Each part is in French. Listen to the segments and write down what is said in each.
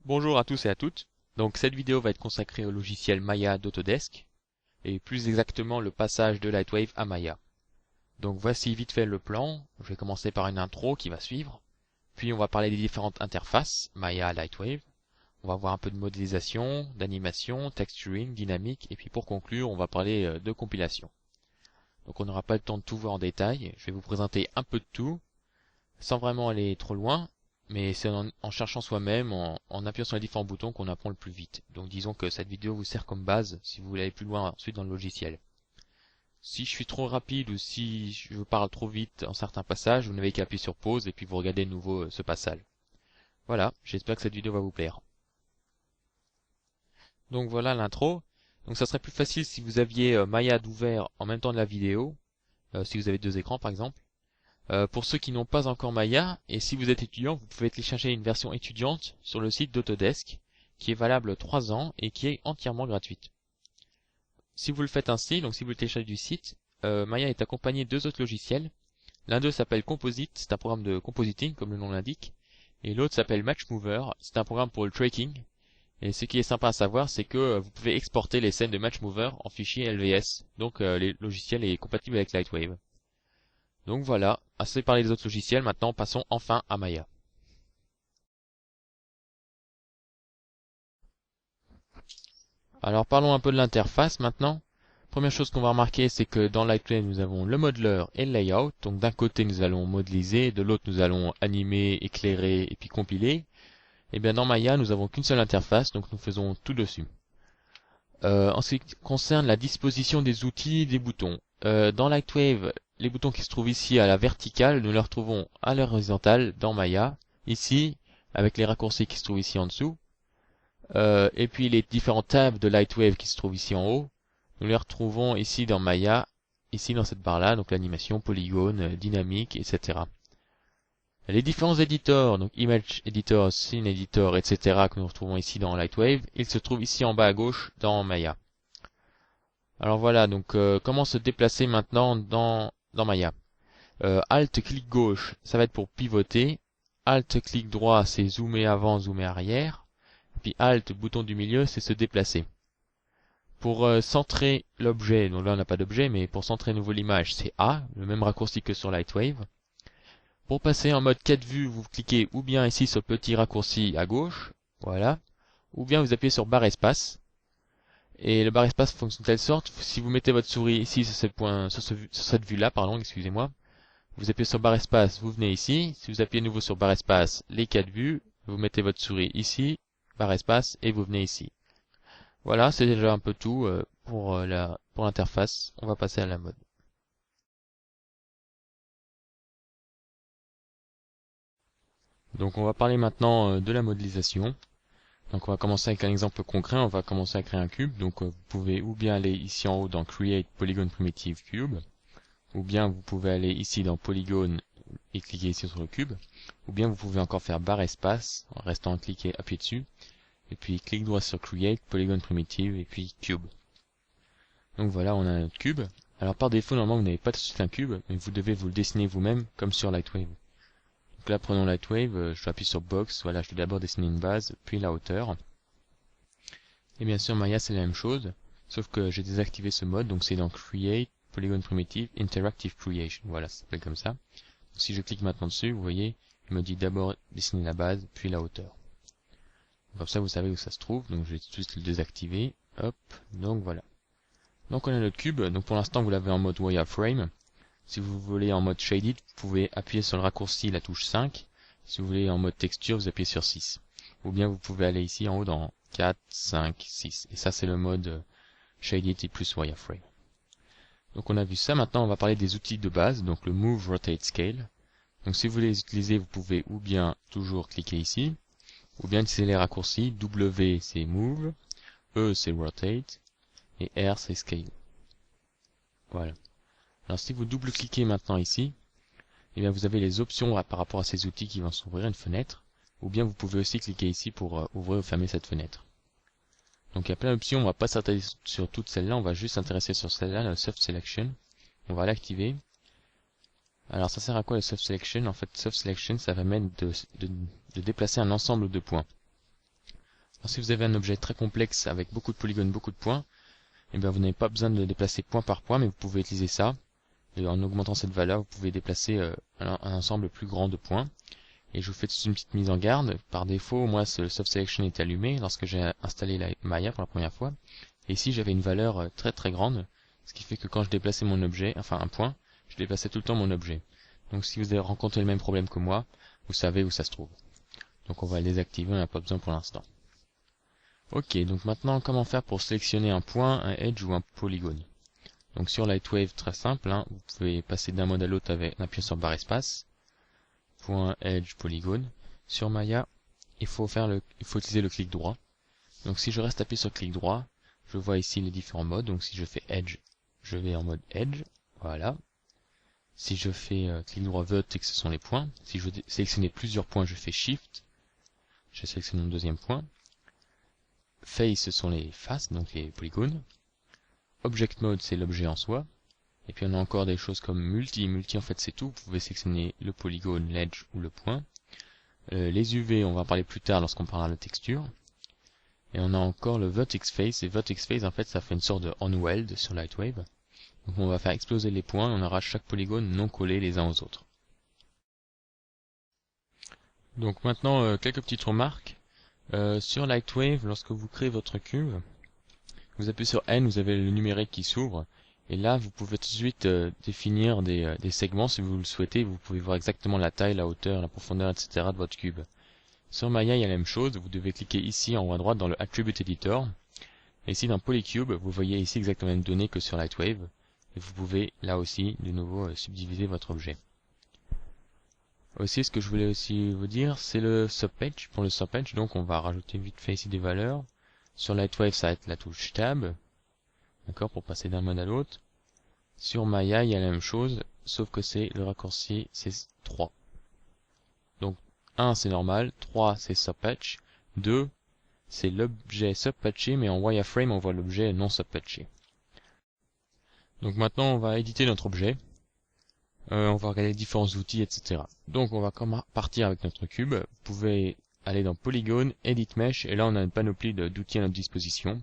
Bonjour à tous et à toutes. Donc cette vidéo va être consacrée au logiciel Maya d'Autodesk et plus exactement le passage de Lightwave à Maya. Donc voici vite fait le plan. Je vais commencer par une intro qui va suivre. Puis on va parler des différentes interfaces Maya, Lightwave. On va voir un peu de modélisation, d'animation, texturing, dynamique et puis pour conclure on va parler de compilation. Donc on n'aura pas le temps de tout voir en détail. Je vais vous présenter un peu de tout sans vraiment aller trop loin. Mais c'est en cherchant soi-même, en appuyant sur les différents boutons qu'on apprend le plus vite. Donc disons que cette vidéo vous sert comme base si vous voulez aller plus loin ensuite dans le logiciel. Si je suis trop rapide ou si je parle trop vite en certains passages, vous n'avez qu'à appuyer sur pause et puis vous regardez de nouveau ce passage. Voilà, j'espère que cette vidéo va vous plaire. Donc voilà l'intro. Donc ça serait plus facile si vous aviez Maya d'ouvert en même temps de la vidéo, si vous avez deux écrans par exemple. Pour ceux qui n'ont pas encore Maya, et si vous êtes étudiant, vous pouvez télécharger une version étudiante sur le site d'Autodesk, qui est valable 3 ans et qui est entièrement gratuite. Si vous le faites ainsi, donc si vous le téléchargez du site, Maya est accompagné de deux autres logiciels. L'un d'eux s'appelle Composite, c'est un programme de compositing, comme le nom l'indique, et l'autre s'appelle Matchmover, c'est un programme pour le tracking. Et ce qui est sympa à savoir, c'est que vous pouvez exporter les scènes de Matchmover en fichier LVS, donc le logiciel est compatible avec Lightwave. Donc voilà, assez parlé des autres logiciels, maintenant passons enfin à Maya. Alors parlons un peu de l'interface maintenant. Première chose qu'on va remarquer, c'est que dans Lightwave nous avons le modeler et le layout. Donc d'un côté nous allons modéliser, de l'autre nous allons animer, éclairer et puis compiler. Et bien dans Maya nous avons qu'une seule interface, donc nous faisons tout dessus. En ce qui concerne la disposition des outils et des boutons, dans Lightwave, les boutons qui se trouvent ici à la verticale, nous les retrouvons à l'horizontale dans Maya, ici, avec les raccourcis qui se trouvent ici en dessous. Et puis les différents tabs de Lightwave qui se trouvent ici en haut, nous les retrouvons ici dans Maya, ici dans cette barre-là, donc l'animation, polygone, dynamique, etc. Les différents éditeurs, donc Image Editor, Scene Editor, etc. que nous retrouvons ici dans Lightwave, ils se trouvent ici en bas à gauche dans Maya. Alors voilà, donc comment se déplacer maintenant dans Maya. Alt clic gauche, ça va être pour pivoter. Alt clic droit, c'est zoomer avant, zoomer arrière. Puis Alt, bouton du milieu, c'est se déplacer. Pour centrer l'objet, donc là on n'a pas d'objet, mais pour centrer à nouveau l'image, c'est A, le même raccourci que sur Lightwave. Pour passer en mode 4 vues, vous cliquez ou bien ici sur le petit raccourci à gauche, voilà, ou bien vous appuyez sur barre espace. Et le barre espace fonctionne de telle sorte, si vous mettez votre souris ici sur, sur cette vue-là, pardon, excusez-moi, vous appuyez sur barre espace, vous venez ici. Si vous appuyez à nouveau sur barre espace, les 4 vues, vous mettez votre souris ici, barre espace, et vous venez ici. Voilà, c'est déjà un peu tout pour l'interface. On va passer à la mode. Donc on va parler maintenant de la modélisation. Donc on va commencer avec un exemple concret. On va commencer à créer un cube. Donc vous pouvez ou bien aller ici en haut dans Create Polygon Primitive Cube, ou bien vous pouvez aller ici dans Polygone et cliquer ici sur le cube, ou bien vous pouvez encore faire barre espace en restant cliqué, appuyé dessus, et puis clic droit sur Create Polygon Primitive et puis Cube. Donc voilà, on a notre cube. Alors par défaut, normalement vous n'avez pas tout de suite un cube, mais vous devez vous le dessiner vous-même comme sur Lightwave. Donc là prenons Lightwave, je appuie sur Box, voilà, je vais d'abord dessiner une base, puis la hauteur. Et bien sûr Maya c'est la même chose, sauf que j'ai désactivé ce mode, donc c'est dans Create Polygon Primitive Interactive Creation, voilà, ça s'appelle comme ça. Donc, si je clique maintenant dessus, vous voyez, il me dit d'abord dessiner la base, puis la hauteur. Comme ça vous savez où ça se trouve, donc je vais tout de suite le désactiver, hop, donc voilà. Donc on a notre cube, donc pour l'instant vous l'avez en mode wireframe. Si vous voulez en mode shaded, vous pouvez appuyer sur le raccourci, la touche 5. Si vous voulez en mode texture, vous appuyez sur 6. Ou bien vous pouvez aller ici en haut dans 4, 5, 6. Et ça c'est le mode shaded et plus wireframe. Donc on a vu ça, maintenant on va parler des outils de base, donc le Move, Rotate, Scale. Donc si vous voulez les utiliser, vous pouvez ou bien toujours cliquer ici, ou bien utiliser les raccourcis. W c'est Move, E c'est Rotate, et R c'est Scale. Voilà. Alors si vous double-cliquez maintenant ici, eh bien vous avez les options par rapport à ces outils qui vont s'ouvrir une fenêtre, ou bien vous pouvez aussi cliquer ici pour ouvrir ou fermer cette fenêtre. Donc il y a plein d'options, on va pas s'intéresser sur toutes celles-là, on va juste s'intéresser sur celle-là, le Soft Selection. On va l'activer. Alors ça sert à quoi le Soft Selection? En fait, Soft Selection, ça va permettre de déplacer un ensemble de points. Alors, si vous avez un objet très complexe avec beaucoup de polygones, beaucoup de points, eh bien, vous n'avez pas besoin de le déplacer point par point, mais vous pouvez utiliser ça. Et en augmentant cette valeur, vous pouvez déplacer un ensemble plus grand de points. Et je vous fais toute une petite mise en garde. Par défaut, moi, le Soft Selection est allumé lorsque j'ai installé la Maya pour la première fois. Et ici, j'avais une valeur très très grande, ce qui fait que quand je déplaçais mon objet, enfin un point, je déplaçais tout le temps mon objet. Donc si vous avez rencontré le même problème que moi, vous savez où ça se trouve. Donc on va le désactiver, on n'a pas besoin pour l'instant. Ok, donc maintenant, comment faire pour sélectionner un point, un edge ou un polygone? Donc sur Lightwave, très simple, hein, vous pouvez passer d'un mode à l'autre en appuyant sur barre espace. Point, edge, polygone. Sur Maya, il faut utiliser le clic droit. Donc si je reste appuyé sur clic droit, je vois ici les différents modes. Donc si je fais edge, je vais en mode edge. Voilà. Si je fais clic droit vertex, ce sont les points. Si je veux sélectionner plusieurs points, je fais shift. Je sélectionne mon deuxième point. Face, ce sont les faces, donc les polygones. Object mode, c'est l'objet en soi. Et puis on a encore des choses comme multi. Multi, en fait, c'est tout. Vous pouvez sélectionner le polygone, l'edge ou le point. Les UV, on va en parler plus tard lorsqu'on parlera de la texture. Et on a encore le vertex face. Et vertex face, en fait, ça fait une sorte de on-weld sur Lightwave. Donc on va faire exploser les points et on aura chaque polygone non collé les uns aux autres. Donc maintenant, quelques petites remarques. Sur Lightwave, lorsque vous créez votre cube, vous appuyez sur N, vous avez le numérique qui s'ouvre. Et là, vous pouvez tout de suite définir des segments si vous le souhaitez. Vous pouvez voir exactement la taille, la hauteur, la profondeur, etc. de votre cube. Sur Maya, il y a la même chose. Vous devez cliquer ici en haut à droite dans le Attribute Editor. Et ici dans Polycube, vous voyez ici exactement les mêmes données que sur Lightwave. Et vous pouvez là aussi de nouveau subdiviser votre objet. Aussi, ce que je voulais aussi vous dire, c'est le subpatch. Pour le subpatch, donc on va rajouter vite fait ici des valeurs. Sur Lightwave, ça va être la touche Tab. D'accord, pour passer d'un mode à l'autre. Sur Maya, il y a la même chose, sauf que c'est le raccourci, c'est 3. Donc 1 c'est normal, 3 c'est subpatch, 2 c'est l'objet subpatché, mais en wireframe on voit l'objet non subpatché. Donc maintenant on va éditer notre objet. On va regarder les différents outils, etc. Donc on va partir avec notre cube. Vous pouvez aller dans Polygone, Edit Mesh, et là on a une panoplie d'outils à notre disposition.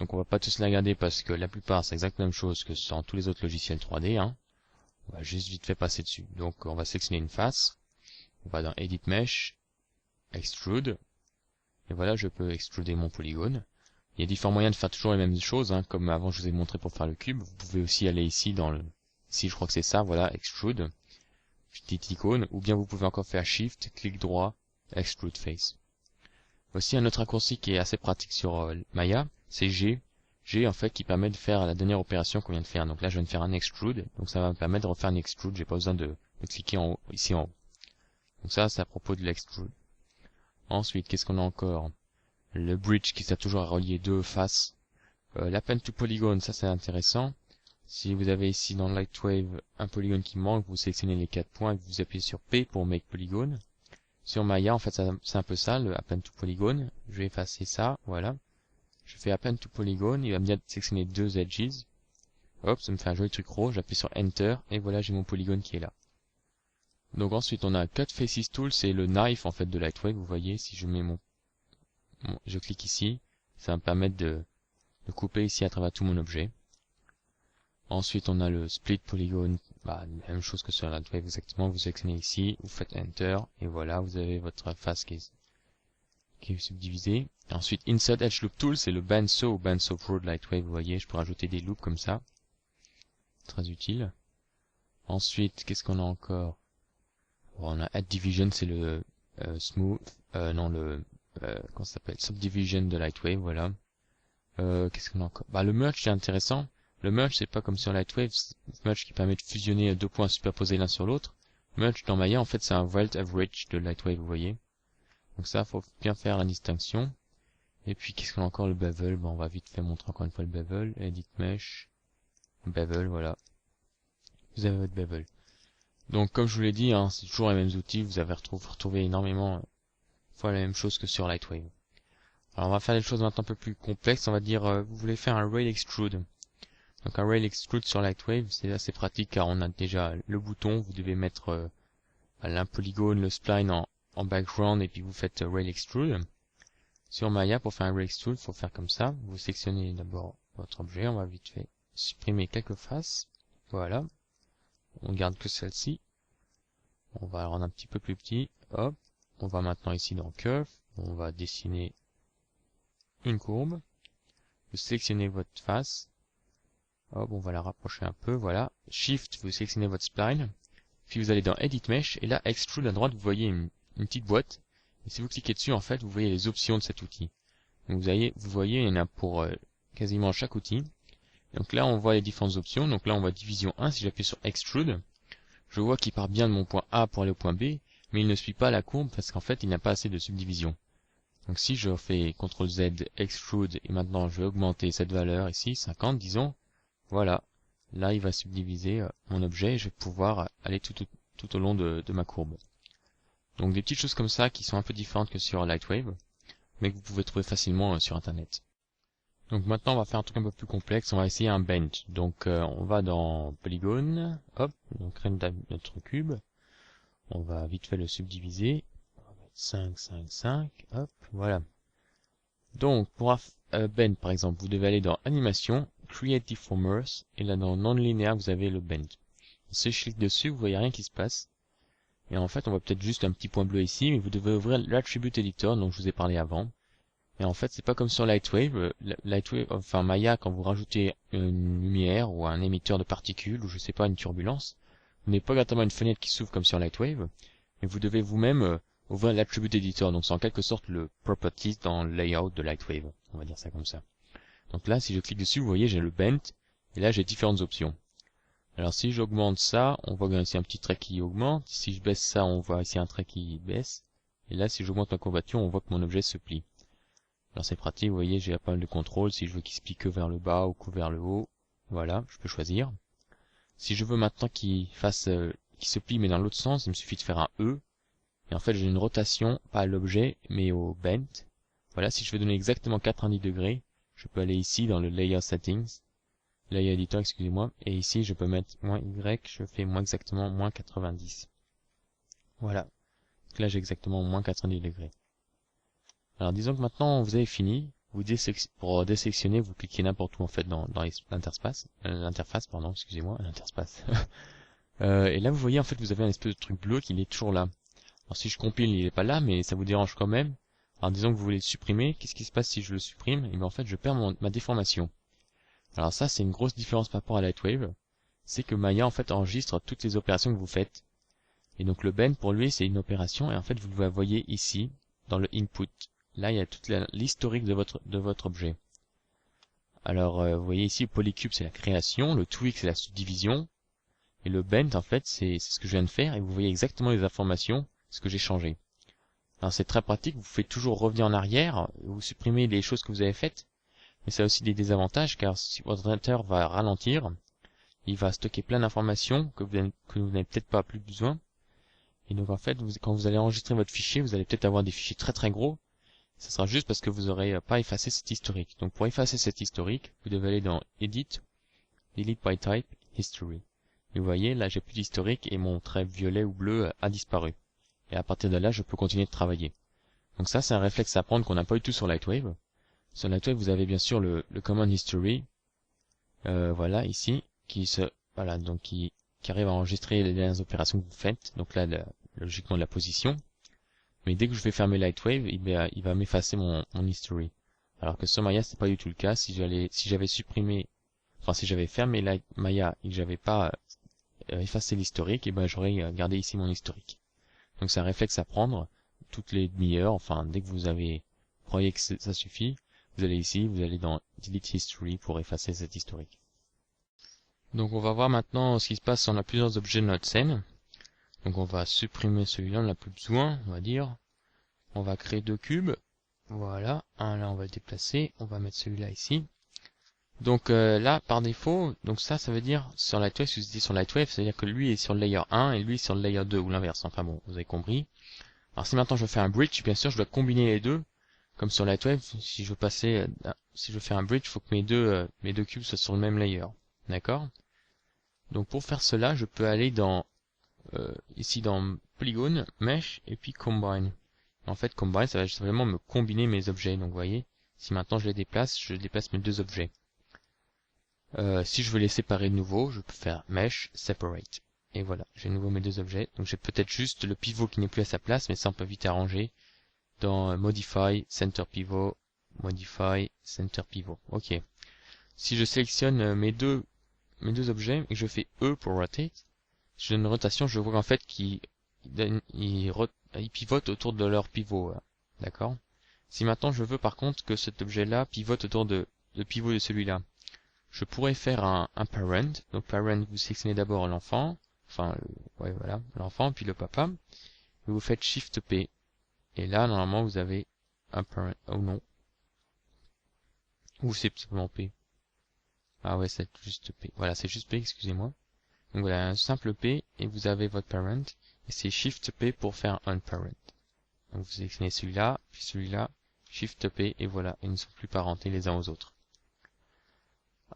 Donc on va pas tous les regarder parce que la plupart c'est exactement la même chose que sur tous les autres logiciels 3D. Hein. On va juste vite fait passer dessus. Donc on va sélectionner une face. On va dans Edit Mesh, Extrude. Et voilà, je peux extruder mon polygone. Il y a différents moyens de faire toujours les mêmes choses, hein, comme avant je vous ai montré pour faire le cube. Vous pouvez aussi aller ici dans le... Ici je crois que c'est ça, voilà, Extrude. Petite icône. Ou bien vous pouvez encore faire Shift, clic droit, Extrude Face. Aussi un autre raccourci qui est assez pratique sur Maya, c'est G. G en fait qui permet de faire la dernière opération qu'on vient de faire. Donc là je viens de faire un extrude, donc ça va me permettre de refaire un extrude, j'ai pas besoin de cliquer en haut, ici en haut. Donc ça c'est à propos de l'extrude. Ensuite, qu'est-ce qu'on a encore? Le bridge qui sert toujours à relier deux faces. L'append to polygone, ça c'est intéressant. Si vous avez ici dans Lightwave un polygone qui manque, vous sélectionnez les 4 points et vous appuyez sur P pour make polygone. Sur Maya, en fait, c'est un peu ça, le append to polygone. Je vais effacer ça, voilà. Je fais append to polygone, il va me dire de sélectionner deux edges. Hop, ça me fait un joli truc rose, j'appuie sur Enter, et voilà, j'ai mon polygone qui est là. Donc ensuite, on a Cut Faces Tool, c'est le knife, en fait, de Lightwave, vous voyez, si je mets je clique ici, ça va me permettre de couper ici à travers tout mon objet. Ensuite, on a le Split Polygone, la même chose que sur Lightwave, exactement, vous sélectionnez ici, vous faites Enter, et voilà, vous avez votre face qui est subdivisée. Ensuite, Insert Edge Loop Tool, c'est le Bandsaw ou Bandsaw Pro de Lightwave, vous voyez, je peux rajouter des loops comme ça. Très utile. Ensuite, qu'est-ce qu'on a encore? Bon, on a Add Division, c'est le Smooth, comment ça s'appelle? Subdivision de Lightwave, voilà. Qu'est-ce qu'on a encore? Le Merge, c'est intéressant. Le Merge, c'est pas comme sur Lightwave, Merge qui permet de fusionner deux points superposés l'un sur l'autre. Merge dans Maya, en fait, c'est un Vault Average de Lightwave, vous voyez. Donc ça, faut bien faire la distinction. Et puis, qu'est-ce qu'on a encore? Le Bevel. Bon, on va vite faire montrer encore une fois le Bevel. Edit Mesh. Bevel, voilà. Vous avez votre Bevel. Donc, comme je vous l'ai dit, hein, c'est toujours les mêmes outils. Vous avez retrouvé énormément fois la même chose que sur Lightwave. Alors, on va faire des choses maintenant un peu plus complexes. On va dire, vous voulez faire un Rail Extrude. Donc, un Rail Extrude sur Lightwave, c'est assez pratique car on a déjà le bouton. Vous devez mettre un polygone, le spline en background et puis vous faites Rail Extrude. Sur Maya, pour faire un re-extrude, il faut faire comme ça. Vous sélectionnez d'abord votre objet. On va vite fait supprimer quelques faces. Voilà. On garde que celle-ci. On va la rendre un petit peu plus petit. Hop. On va maintenant ici dans Curve. On va dessiner une courbe. Vous sélectionnez votre face. Hop, on va la rapprocher un peu. Voilà. Shift, vous sélectionnez votre spline. Puis vous allez dans Edit Mesh. Et là, Extrude à droite, vous voyez une petite boîte. Et si vous cliquez dessus, en fait, vous voyez les options de cet outil. Donc vous voyez, il y en a pour quasiment chaque outil. Donc là, on voit les différentes options. Donc là, on voit division 1. Si j'appuie sur Extrude, je vois qu'il part bien de mon point A pour aller au point B, mais il ne suit pas la courbe parce qu'en fait, il n'a pas assez de subdivision. Donc si je fais CTRL Z, Extrude, et maintenant je vais augmenter cette valeur ici, 50 disons, voilà. Là, il va subdiviser mon objet et je vais pouvoir aller tout au long de ma courbe. Donc des petites choses comme ça qui sont un peu différentes que sur Lightwave, mais que vous pouvez trouver facilement sur Internet. Donc maintenant, on va faire un truc un peu plus complexe. On va essayer un bend. Donc on va dans Polygone, hop, on crée notre cube. On va vite fait le subdiviser. On va mettre 5, 5, 5, hop, voilà. Donc pour bend par exemple, vous devez aller dans Animation, Create Deformers, et là dans Non-Linear, vous avez le bend. Si je clique dessus, vous voyez rien qui se passe. Et en fait, on voit peut-être juste un petit point bleu ici, mais vous devez ouvrir l'Attribute Editor dont je vous ai parlé avant. Et en fait, c'est pas comme sur Lightwave. Enfin Maya, quand vous rajoutez une lumière ou un émetteur de particules ou je sais pas une turbulence, vous n'avez pas exactement une fenêtre qui s'ouvre comme sur Lightwave, mais vous devez vous-même ouvrir l'Attribute Editor. Donc c'est en quelque sorte le Properties dans le layout de Lightwave. On va dire ça comme ça. Donc là, si je clique dessus, vous voyez, j'ai le Bend et là j'ai différentes options. Alors si j'augmente ça, on voit ici un petit trait qui augmente. Si je baisse ça, on voit ici un trait qui baisse. Et là, si j'augmente ma courbature, on voit que mon objet se plie. Alors c'est pratique, vous voyez, j'ai pas mal de contrôle. Si je veux qu'il se plie que vers le bas ou que vers le haut, voilà, je peux choisir. Si je veux maintenant qu'il se plie mais dans l'autre sens, il me suffit de faire un E. Et en fait, j'ai une rotation, pas à l'objet, mais au bend. Voilà, si je veux donner exactement 90 degrés, je peux aller ici dans le Layer Settings, Layer Editor, excusez-moi, et ici je peux mettre -Y, je fais exactement -90. Voilà, donc là j'ai exactement -90 degrés. Alors disons que maintenant vous avez fini, pour désélectionner, vous cliquez n'importe où en fait dans l'interface, pardon, excusez-moi, l'interface. Et là vous voyez en fait vous avez un espèce de truc bleu qui est toujours là. Alors si je compile, il n'est pas là, mais ça vous dérange quand même. Alors disons que vous voulez le supprimer, qu'est-ce qui se passe si je le supprime? Et bien en fait je perds ma déformation. Alors ça c'est une grosse différence par rapport à Lightwave, c'est que Maya en fait enregistre toutes les opérations que vous faites. Et donc le bend pour lui c'est une opération et en fait vous la voyez ici dans le input. Là il y a toute l'historique de votre objet. Alors vous voyez ici le polycube c'est la création, le tweak c'est la subdivision, et le bend en fait c'est ce que je viens de faire et vous voyez exactement les informations, ce que j'ai changé. Alors c'est très pratique, vous pouvez toujours revenir en arrière, vous supprimez les choses que vous avez faites, mais ça a aussi des désavantages car si votre ordinateur va ralentir, il va stocker plein d'informations que vous n'avez peut-être pas plus besoin. Et donc en fait, quand vous allez enregistrer votre fichier, vous allez peut-être avoir des fichiers très très gros. Ce sera juste parce que vous n'aurez pas effacé cet historique. Donc pour effacer cet historique, vous devez aller dans Edit, Delete by Type, History. Et vous voyez, là j'ai plus d'historique et mon trait violet ou bleu a disparu. Et à partir de là, je peux continuer de travailler. Donc ça, c'est un réflexe à prendre qu'on n'a pas du tout sur Lightwave. Sur Lightwave, vous avez bien sûr le Command History, voilà ici, qui arrive à enregistrer les dernières opérations que vous faites. Donc là, logiquement de la position. Mais dès que je vais fermer Lightwave, il va m'effacer mon history. Alors que sur Maya, c'est pas du tout le cas. Si j'avais supprimé, enfin si j'avais fermé Maya et que j'avais pas effacé l'historique, et ben j'aurais gardé ici mon historique. Donc c'est un réflexe à prendre toutes les demi-heures. Enfin, dès que vous croyez que ça suffit, vous allez ici, vous allez dans Delete History pour effacer cet historique. Donc on va voir maintenant ce qui se passe si on a plusieurs objets de notre scène. Donc on va supprimer celui-là, on n'a plus besoin, on va dire. On va créer deux cubes. Voilà, un là on va le déplacer, on va mettre celui-là ici. Donc là par défaut, donc ça veut dire sur Lightwave, si vous étiez sur Lightwave, ça veut dire que lui est sur le layer 1 et lui est sur le layer 2 ou l'inverse. Enfin bon, vous avez compris. Alors si maintenant je fais un bridge, bien sûr je dois combiner les deux. Comme sur Lightwave, si je fais un bridge, il faut que mes deux cubes soient sur le même layer. D'accord? Donc pour faire cela, je peux aller ici dans Polygone, Mesh et puis Combine. En fait, combine, ça va vraiment me combiner mes objets. Donc, vous voyez, si maintenant je déplace mes deux objets. Si je veux les séparer de nouveau, je peux faire Mesh, Separate. Et voilà, j'ai de nouveau mes deux objets. Donc j'ai peut-être juste le pivot qui n'est plus à sa place, mais ça on peut vite arranger dans Modify, Center Pivot, Modify, Center Pivot. Ok. Si je sélectionne mes deux objets et que je fais E pour Rotate, si je donne une rotation, je vois qu'en fait qu'ils pivotent autour de leur pivot. D'accord? Si maintenant je veux par contre que cet objet-là pivote autour de le pivot de celui-là, je pourrais faire un parent. Donc parent, vous sélectionnez d'abord l'enfant, enfin, ouais, voilà, l'enfant, puis le papa. Et vous faites Shift P. Et là, normalement, vous avez un parent. Oh non. Ou c'est simplement P. Ah ouais, c'est juste P. Voilà, c'est juste P, excusez-moi. Donc voilà, un simple P, et vous avez votre parent. Et c'est Shift P pour faire un parent. Donc vous sélectionnez celui-là, puis celui-là, Shift P, et voilà, ils ne sont plus parentés les uns aux autres.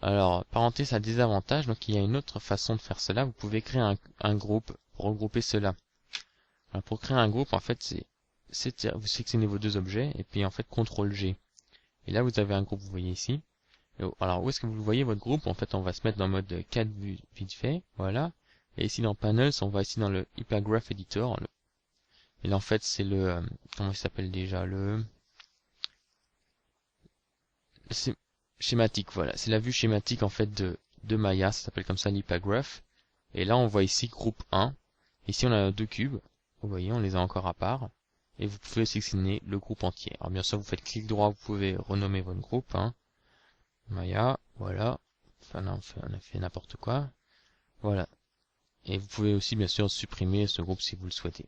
Alors, parenté, ça a des avantages, donc il y a une autre façon de faire cela. Vous pouvez créer un groupe pour regrouper cela. Alors, pour créer un groupe, en fait, vous sélectionnez vos deux objets, et puis en fait, CTRL G. Et là, vous avez un groupe, vous voyez ici. Alors, où est-ce que vous voyez votre groupe? En fait, on va se mettre dans le mode 4 vues vite fait, voilà. Et ici, dans Panels, on va ici dans le Hypergraph Editor. Et là, en fait, c'est le... comment il s'appelle déjà? C'est schématique, voilà. C'est la vue schématique en fait de Maya, ça s'appelle comme ça l'hypergraph. Et là on voit ici groupe 1. Ici on a deux cubes, vous voyez, on les a encore à part. Et vous pouvez sélectionner le groupe entier. Alors bien sûr vous faites clic droit, vous pouvez renommer votre groupe. Maya, voilà. Enfin là on a fait n'importe quoi. Voilà. Et vous pouvez aussi bien sûr supprimer ce groupe si vous le souhaitez.